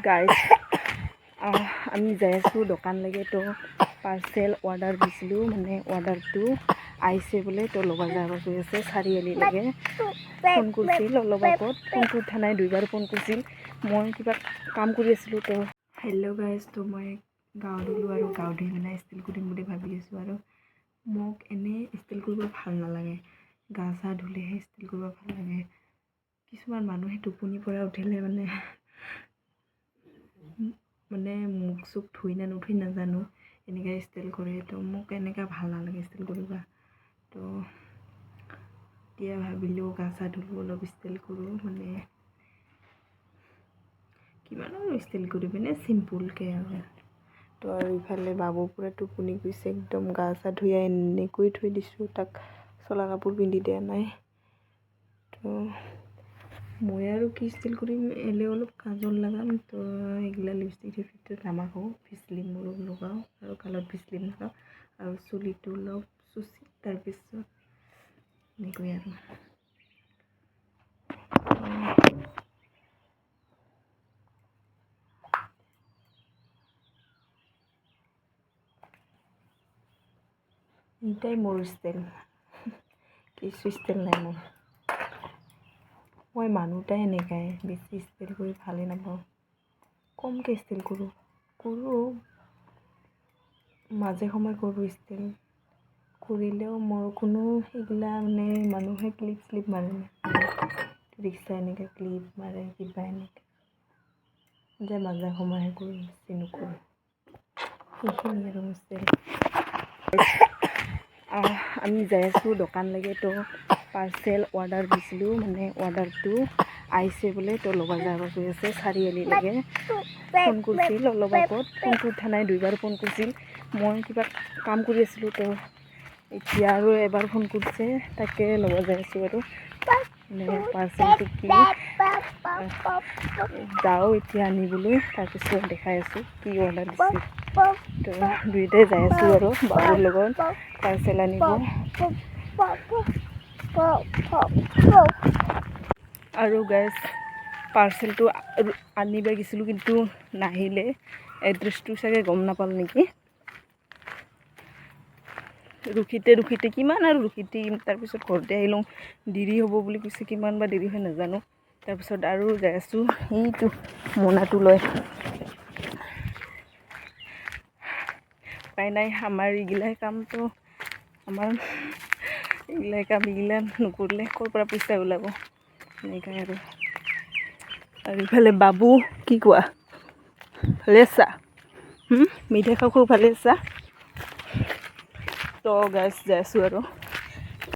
Guys আমি যাই আছোঁ দোকানলৈকে। তো পাৰ্চেল অৰ্ডাৰ দিছিলোঁ, মানে অৰ্ডাৰটো আহিছে বোলে। তো ল'ব যাব গৈ আছে চাৰিআলিলৈকে। ফোন কৰিছিল অলপ আগত, ফোনটো উঠা নাই, 2বাৰ ফোন কৰিছিল। মই কিবা কাম কৰি আছিলোঁ। তো হেল্ল' গাইজ, তো মই গাঁও ধুলোঁ আৰু গাঁও ধুই মানে ষ্টিল কৰিম বুলি ভাবি আছোঁ। আৰু মোক এনেই ষ্টিল কৰিব ভাল নালাগে, গা চা ধুলেহে ষ্টিল কৰিব ভাল লাগে। কিছুমান মানুহে টোপনিৰ পৰা উঠিলে মানে মুখ চুখ ধুই না নুধুই নাজানো, এনেকৈ ষ্টাইল কৰে। তো মোক এনেকৈ ভাল নালাগে ষ্টাইল কৰিব। তো এতিয়া ভাবিলোঁ গা চা ধুলোঁ, অলপ ষ্টাইল কৰোঁ। মানে কিমান আৰু ষ্টাইল কৰি পিনে চিম্পুলকৈ আৰু। তো আৰু ইফালে বাবু পূৰা টোপনি গৈছে একদম। গা চা ধুই এনেকৈ থৈ দিছোঁ, তাক চলা কাপোৰ পিন্ধি দিয়া নাই। তো মই আৰু কি ষ্টাইল কৰিম, এলে অলপ কাজল লগাম। তো এইগিলা লিপষ্টিক চিপষ্টিক নামাৰোঁ, ভিচলিন মোৰো লগাওঁ আৰু গালত ভিচলিন লগাওঁ আৰু চুলিটো অলপ চুচি তাৰপিছত এনেকৈ আৰু। এইটাই মোৰ ষ্টাইল, কিছু ষ্টাইল নাই মোৰ। মই মানুহটাই এনেকাই, বেছি ষ্টাইল কৰি ভালেই নাপাওঁ, কমকৈ ষ্টাইল কৰোঁ। মাজে সময় কৰোঁ ষ্টাইল। কৰিলেও মোৰ কোনো সেইগিলা মানে মানুহে ক্লিপ শ্লিপ মাৰে, ৰিক্সা এনেকৈ ক্লিপ মাৰে কিবা এনেকৈ যে মাজে সময়হে কৰোঁ, বেছি নকৰোঁ। সেইখিনি আৰু ষ্টাইল। আমি যাই আছোঁ দোকানলৈকে। তো পাৰ্চেল অৰ্ডাৰ দিছিলোঁ, মানে অৰ্ডাৰটো আহিছে বোলে। তো ল'ব যাব গৈ আছে চাৰিআলিলৈকে। ফোন কৰিছিল অলপ আগত, ফোনটো উঠা নাই, 2বাৰ ফোন কৰিছিল। মই কিবা কাম কৰি আছিলোঁ। তো এতিয়া আৰু এবাৰ ফোন কৰিছে, তাকে ল'ব যাই আছোঁ আৰু। মানে পাৰ্চেলটো কি যাওঁ এতিয়া আনিবলৈ, তাৰপিছত দেখাই আছোঁ কি অৰ্ডাৰ দিছে। তো দুয়োটাই যাই আছোঁ আৰু বাবুৰ লগত পাৰ্চেল আনিব। আৰু গাইজ পাৰ্চেলটো আনিব গৈছিলোঁ, কিন্তু নাহিলে। এড্ৰেছটো চাগে গম নাপাল নেকি। ৰখিতে কিমান আৰু ৰখি থাকিম। তাৰপিছত ঘৰতে আহিলোঁ, দেৰি হ'ব বুলি কৈছে, কিমান বা দেৰি হয় নাজানো। তাৰপিছত আৰু যাই আছোঁ সেইটো মোনাটো লৈ। উপায় নাই, আমাৰ এইগিলাই কামটো, আমাৰ এইগিলাই কাম এইগিলা নকৰিলে ক'ৰ পৰা পইচা ওলাব, এনেকৈ আৰু। ইফালে বাবু কি কোৱা, ভালে আছা? মিঠাই খাওঁ ভালে আছা? তো গাইজ যাই আছোঁ আৰু।